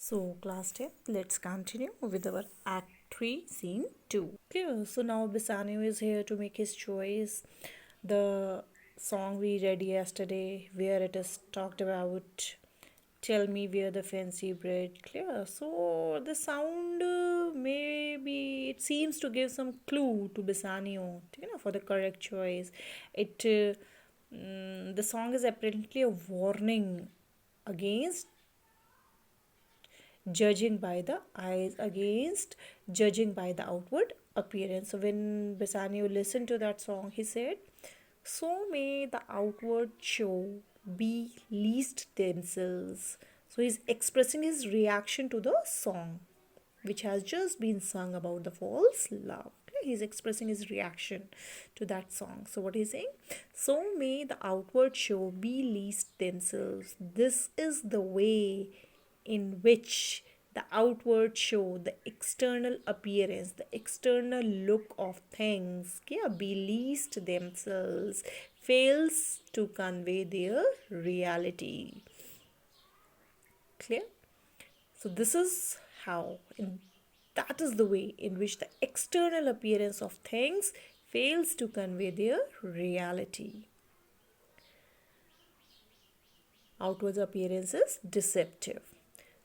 So, class 10, let's continue with our Act 3, Scene 2. Clear. So, now Bisanu is here to make his choice. The song we read yesterday, where it is talked about Tell Me Where the Fancy Bread. Clear. So, the sound maybe it seems to give some clue to Bisanio, for the correct choice. The song is apparently a warning against judging by the eyes, against judging by the outward appearance. So when Bassanio listened to that song, he said, so may the outward show be least themselves. So he's expressing his reaction to the song, which has just been sung about the false love. He's expressing his reaction to that song. So, what he's saying, so may the outward show be least themselves. This is the way in which the outward show, the external appearance, the external look of things, be least themselves, fails to convey their reality. Clear? So, this is how, that is the way in which the external appearance of things fails to convey their reality. Outward appearance is deceptive.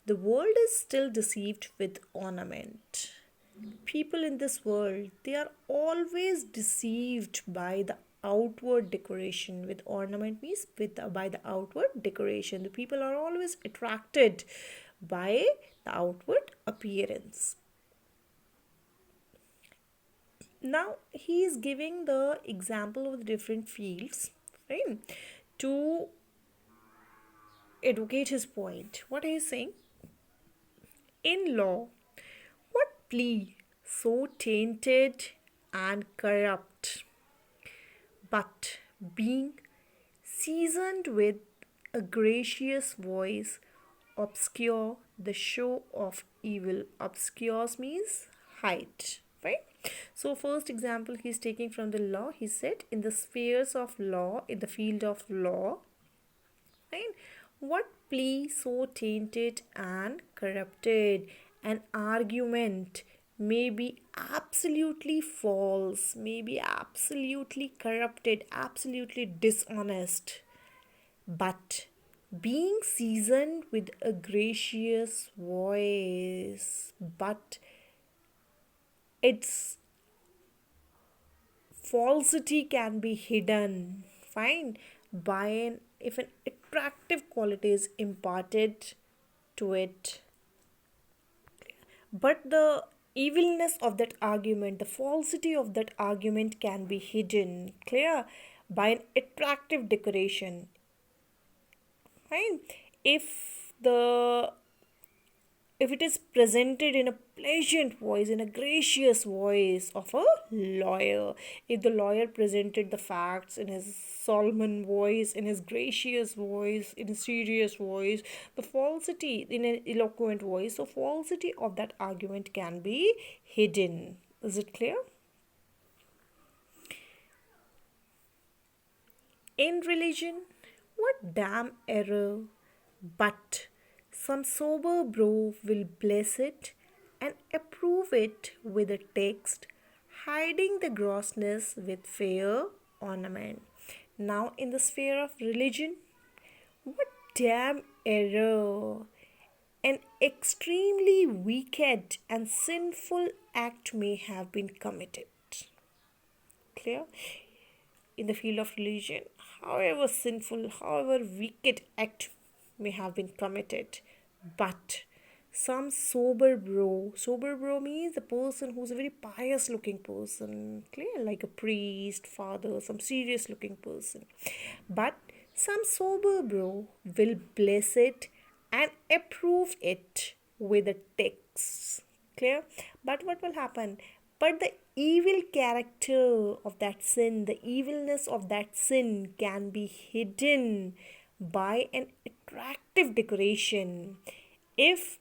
The world is still deceived with ornament. People in this world, they are always deceived by the outward decoration. With ornament means by the outward decoration. The people are always attracted by the outward appearance. Now he is giving the example of the different fields, right, to educate his point. What he is saying, in law, what plea so tainted and corrupt, but being seasoned with a gracious voice, obscure the show of evil. Obscures means hide, right? So, first example he's taking from the law. He said, in the spheres of law, in the field of law, right? What plea so tainted and corrupted? An argument may be absolutely false, may be absolutely corrupted, absolutely dishonest, but being seasoned with a gracious voice, but its falsity can be hidden, fine, by an if an attractive quality is imparted to it, but the evilness of that argument, the falsity of that argument can be hidden, clear, by an attractive decoration, fine. The if it is presented in a pleasant voice, in a gracious voice of a lawyer, if the lawyer presented the facts in his Solomon voice, in his gracious voice, in a serious voice, the falsity in an eloquent voice, so falsity of that argument can be hidden. Is it clear? In religion, what damn error, but some sober bro will bless it and approve it with a text, hiding the grossness with fair ornament. Now, in the sphere of religion, what damn error! An extremely wicked and sinful act may have been committed. Clear? In the field of religion, however sinful, however wicked act may have been committed, but some sober bro means a person who's a very pious looking person, clear, like a priest, father, some serious looking person, but some sober bro will bless it and approve it with a text, clear. But what will happen, but the evil character of that sin, the evilness of that sin can be hidden by an attractive decoration. If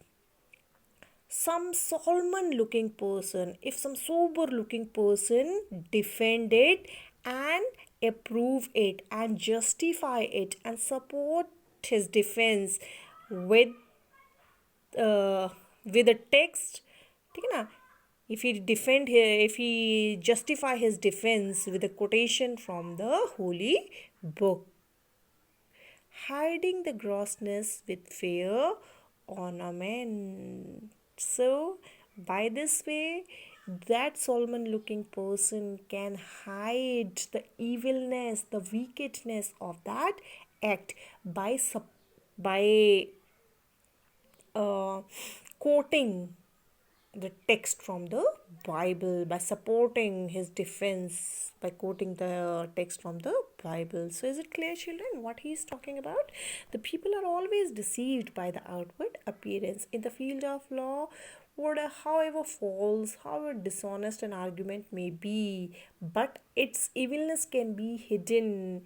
some Solomon looking person, if some sober looking person defend it and approve it and justify it and support his defense with with a text, ठीक है ना, if he justify his defense with a quotation from the holy book, hiding the grossness with fair ornament. So, by this way, that Solomon looking person can hide the evilness, the wickedness of that act by by uh, quoting the text from the Bible, by supporting his defense by quoting the text from the Bible. So, is it clear, children, what he is talking about? The people are always deceived by the outward appearance. In the field of law, however false, however dishonest an argument may be, but its evilness can be hidden,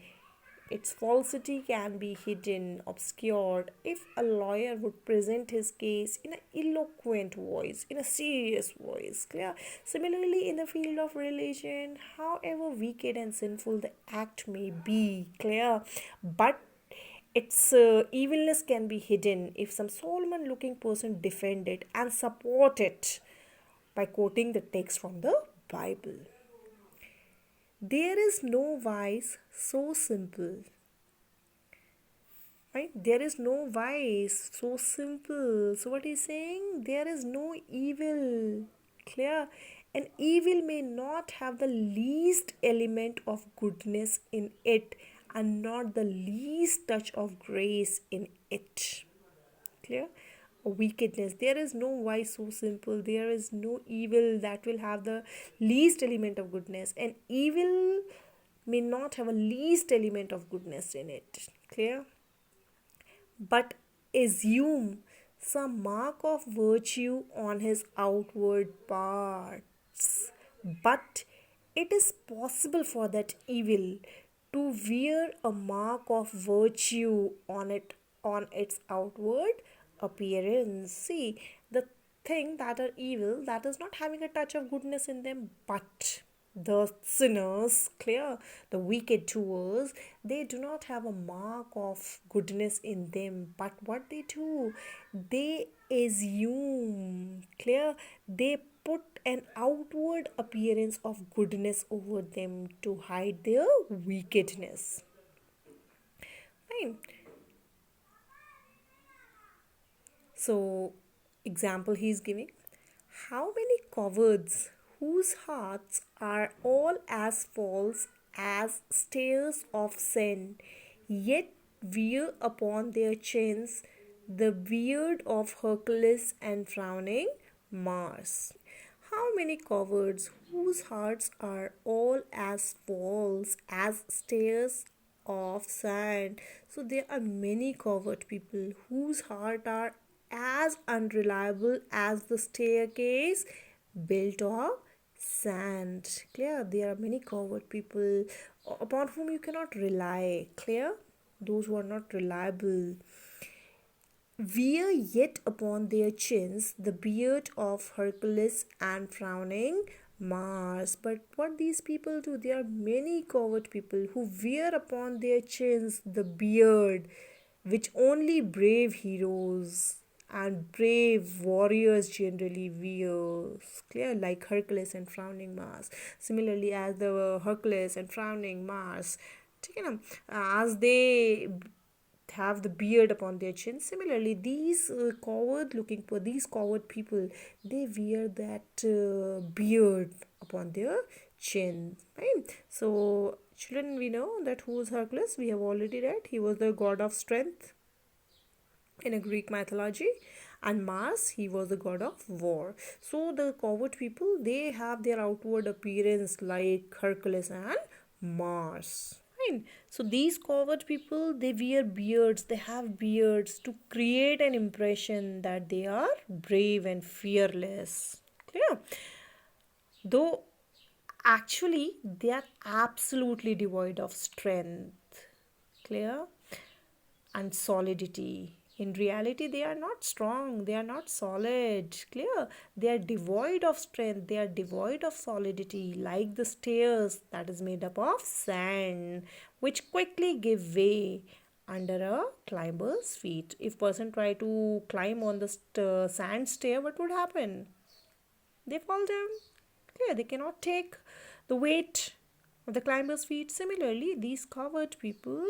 its falsity can be hidden, obscured, if a lawyer would present his case in an eloquent voice, in a serious voice. Clear? Similarly, in the field of religion, however wicked and sinful the act may be, clear, but its evilness can be hidden if some Solomon looking person defend it and support it by quoting the text from the Bible. There is no vice so simple. Right? There is no vice so simple. So, what he's saying? There is no evil. Clear? An evil may not have the least element of goodness in it and not the least touch of grace in it. Clear? Wickedness, there is no vice so simple, there is no evil that will have the least element of goodness, and evil may not have a least element of goodness in it. Clear? But assume some mark of virtue on his outward parts. But it is possible for that evil to wear a mark of virtue on its outward appearance. See, the thing that are evil, that is not having a touch of goodness in them, but the sinners, clear, the wicked doers, they do not have a mark of goodness in them, but what they do, they assume, clear, they put an outward appearance of goodness over them to hide their wickedness. Fine. So, example he is giving, how many cowards whose hearts are all as false as stairs of sin, yet wear upon their chins the beard of Hercules and frowning Mars. How many cowards whose hearts are all as false as stairs of sand. So there are many coward people whose heart are as unreliable as the staircase built of sand. Clear? There are many coward people upon whom you cannot rely. Clear? Those who are not reliable. Wear yet upon their chins the beard of Hercules and frowning Mars. But what these people do, there are many coward people who wear upon their chins the beard which only brave heroes and brave warriors generally wear. Clear? Like Hercules and frowning Mars. Similarly, as the Hercules and frowning Mars, as they have the beard upon their chin, similarly these coward people, they wear that beard upon their chin, right? So children, we know that who is Hercules. We have already read he was the god of strength in a Greek mythology, and Mars, he was the god of war. So the coward people, they have their outward appearance like Hercules and Mars. Fine. So these coward people, they wear beards, they have beards to create an impression that they are brave and fearless. Clear? Though actually they are absolutely devoid of strength. Clear? And solidity. In reality, they are not strong, they are not solid. Clear? They are devoid of strength, they are devoid of solidity, like the stairs that is made up of sand, which quickly give way under a climber's feet. If person try to climb on the sand stair, what would happen? They fall down. Yeah, they cannot take the weight of the climber's feet. Similarly, these covered people,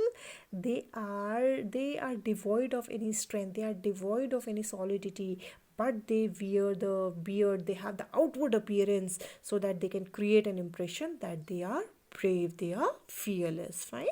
they are devoid of any strength. They are devoid of any solidity. But they wear the beard. They have the outward appearance so that they can create an impression that they are brave. They are fearless. Fine.